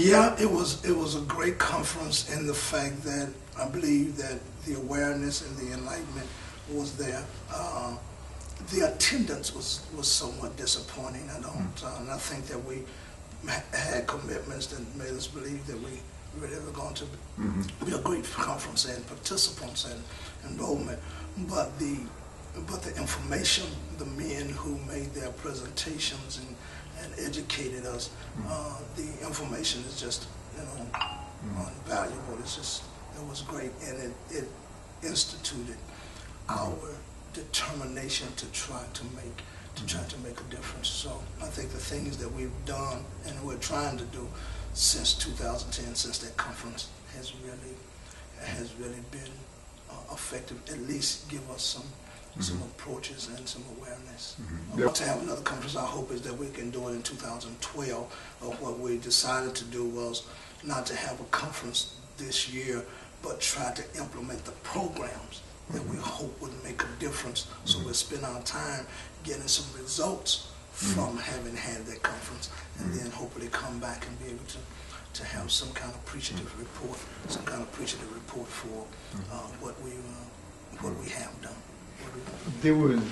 Yeah, it was a great conference in the fact that I believe that the awareness and the enlightenment was there. The attendance was somewhat disappointing. I think that we had commitments that made us believe that we really were going to be a great conference and participants and enrollment. But the information, the men who made their presentations and educated us, the information is just invaluable. It was great, and it instituted our determination to try to make a difference. So I think the things that we've done and we're trying to do since 2010, since that conference, has really been effective. At least give us some approaches and some awareness. To have another conference, our hope is that we can do it in 2012. What we decided to do was not to have a conference this year, but try to implement the programs that we hope would make a difference. So we'll spend our time getting some results from having had that conference, and then hopefully come back and be able to have some kind of appreciative report, for what we have done.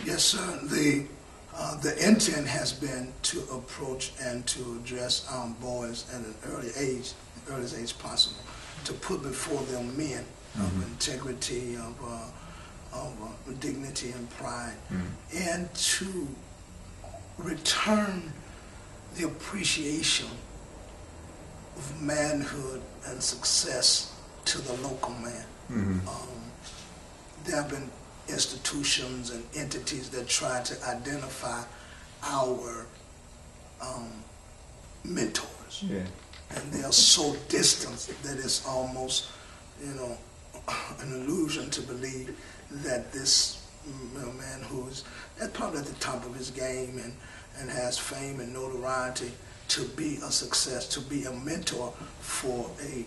Yes, sir. The intent has been to approach and to address our boys at an earliest age possible, to put before them men of integrity, of dignity and pride, and to return the appreciation of manhood and success to the local man. There have been institutions and entities that try to identify our mentors, and they are so distant that it's almost, an illusion to believe that this man who's probably at the top of his game and has fame and notoriety to be a success, to be a mentor for a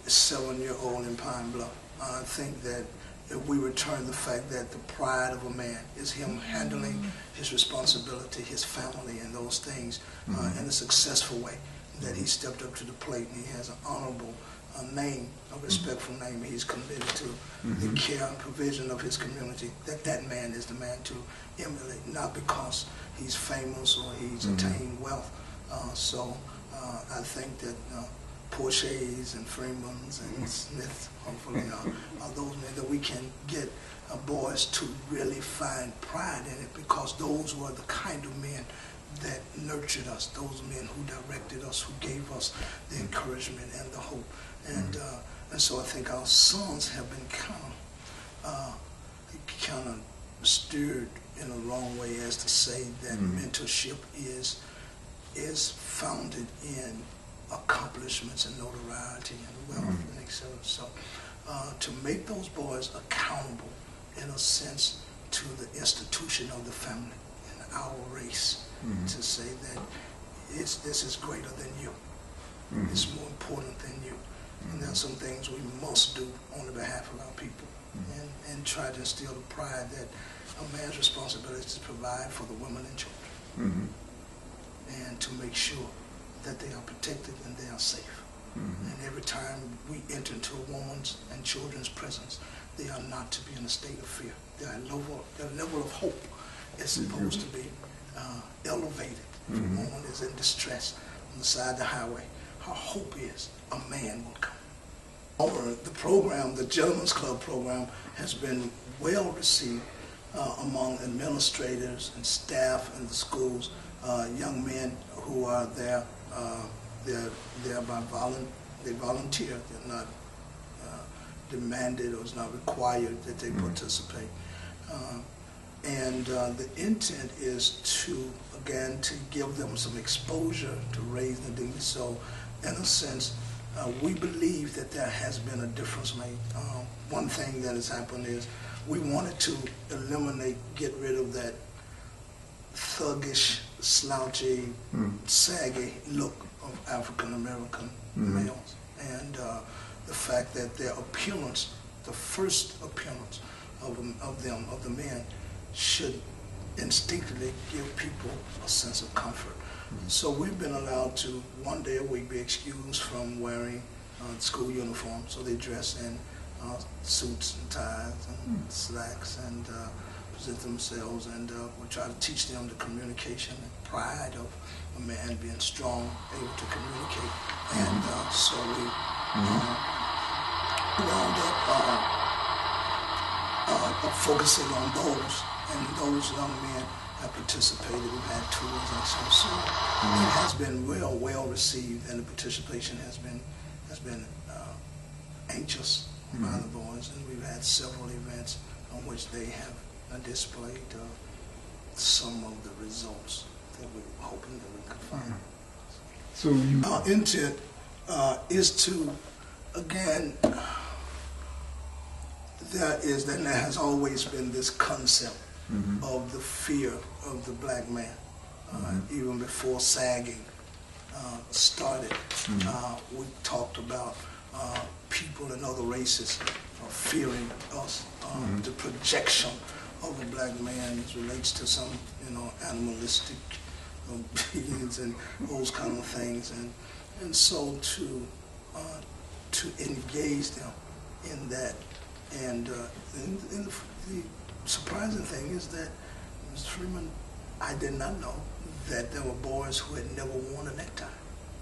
7-year-old in Pine Bluff. I think that if we return the fact that the pride of a man is him handling his responsibility, his family, and those things in a successful way, that he stepped up to the plate and he has an honorable name, a respectful name. He's committed to the care and provision of his community. That man is the man to emulate, not because he's famous or he's attained wealth. So I think that Porsches and Freemans and Smiths, hopefully, are those men that we can get boys to really find pride in it, because those were the kind of men that nurtured us, those men who directed us, who gave us the encouragement and the hope. And so I think our sons have been kind of steered in a wrong way, as to say that mentorship is founded in accomplishments and notoriety and wealth and etc. So to make those boys accountable, in a sense, to the institution of the family and our race, to say that this is greater than you, it's more important than you. And there are some things we must do on the behalf of our people, and try to instill the pride that a man's responsibility is to provide for the women and children, and to make sure that they are protected and they are safe. And every time we enter into a woman's and children's presence, they are not to be in a state of fear. Their level of hope is supposed to be elevated. If a woman is in distress on the side of the highway, her hope is a man will come. The program, the Gentlemen's Club program, has been well received among administrators and staff in the schools. Young men who are there, they're they volunteer. They're not demanded, or it's not required that they participate. And the intent is to, again, to give them some exposure, to raise the dignity. So, in a sense, we believe that there has been a difference made. One thing that has happened is we wanted to get rid of that thuggish, slouchy, saggy look of African American males, and the fact that their appearance, the first appearance of the men, should instinctively give people a sense of comfort. So we've been allowed to, one day a week, be excused from wearing school uniform. So they dress in suits and ties and slacks and present themselves, and we try to teach them the communication and pride of a man being strong, able to communicate. And so we wound up focusing on those, and those young men have participated. We've had tours and so it has been well received, and the participation has been anxious by the boys, and we've had several events on which they have displayed some of the results that we were hoping that we could find. So you our intent is to, again, there has always been this concept of the fear of the black man, even before sagging started. We talked about people in other races fearing us. The projection of a black man as relates to some, animalistic beings and those kind of things, and so to engage them in that. And the surprising thing is that, Mr. Freeman, I did not know that there were boys who had never worn a necktie.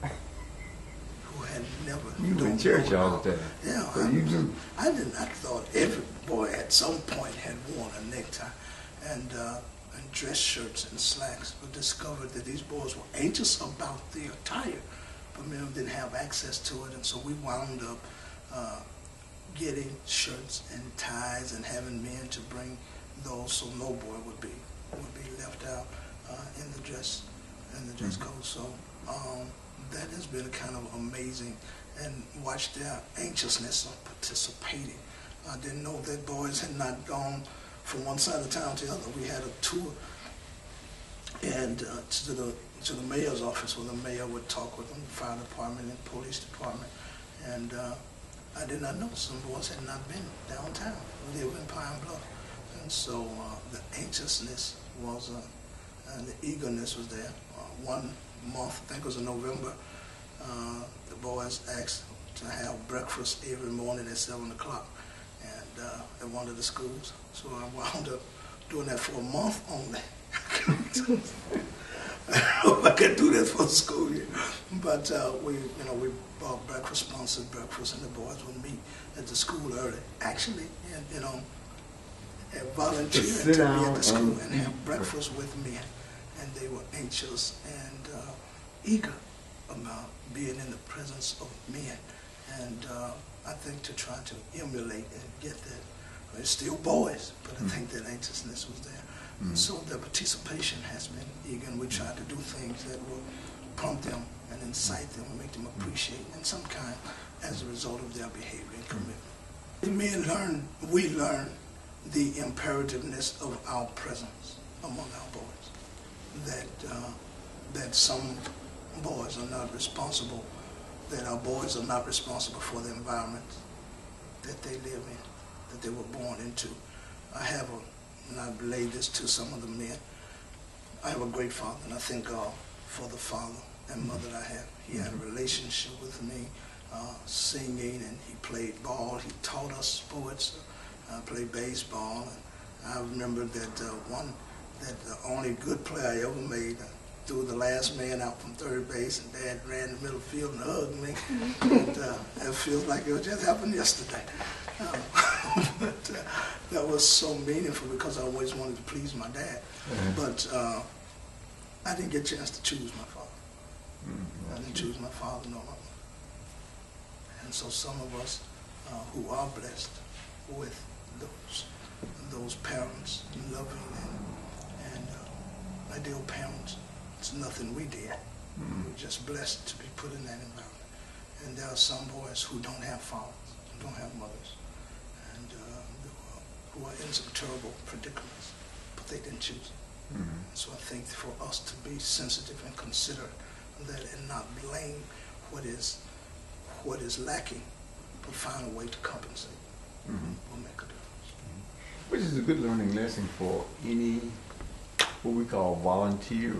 Who had never. You were in church all the time. Yeah, So you do. I thought every boy at some point had worn a necktie and dress shirts and slacks, but discovered that these boys were anxious about their attire, but many of them didn't have access to it, and so we wound up getting shirts and ties and having men to bring those, so no boy would be left out in the dress code. So that has been kind of amazing, and watch their anxiousness of participating. I didn't know that boys had not gone from one side of town to the other. We had a tour and to the mayor's office, where the mayor would talk with them, the fire department and police department, and I did not know some boys had not been downtown. They were in Pine Bluff, and so the anxiousness was and the eagerness was there. One month, I think it was in November, the boys asked to have breakfast every morning at 7 o'clock and at one of the schools. So I wound up doing that for a month only. I hope I could do that for the school year. But we bought breakfast, sponsored breakfast, and the boys would meet at the school early. Actually, and volunteer to be at the school and have breakfast with men. And they were anxious and eager about being in the presence of men. And I think to try to emulate and get that. It's still boys, but I think that anxiousness was there. So their participation has been eager, and we try to do things that will prompt them and incite them and make them appreciate in some kind as a result of their behavior and commitment. We learn the imperativeness of our presence among our boys. That some boys are not responsible, that our boys are not responsible for the environment that they live in, that they were born into. And I've relayed this to some of the men, I have a great father, and I thank God for the father and mother that I have. He had a relationship with me, singing, and he played ball. He taught us sports. I played baseball, and I remember that the only good play I ever made, threw the last man out from third base, and Dad ran the middle field and hugged me. And it feels like it just happened yesterday. But that was so meaningful because I always wanted to please my dad. But I didn't get a chance to choose my father. I didn't choose my father nor my mother. And so some of us who are blessed with those parents, loving and ideal parents, it's nothing we did. We're just blessed to be put in that environment. And there are some boys who don't have fathers, who don't have mothers, and who are in some terrible predicaments, but they didn't choose it. So I think for us to be sensitive and considerate of that and not blame what is lacking, but find a way to compensate will make a difference. Which is a good learning lesson for any, what we call volunteer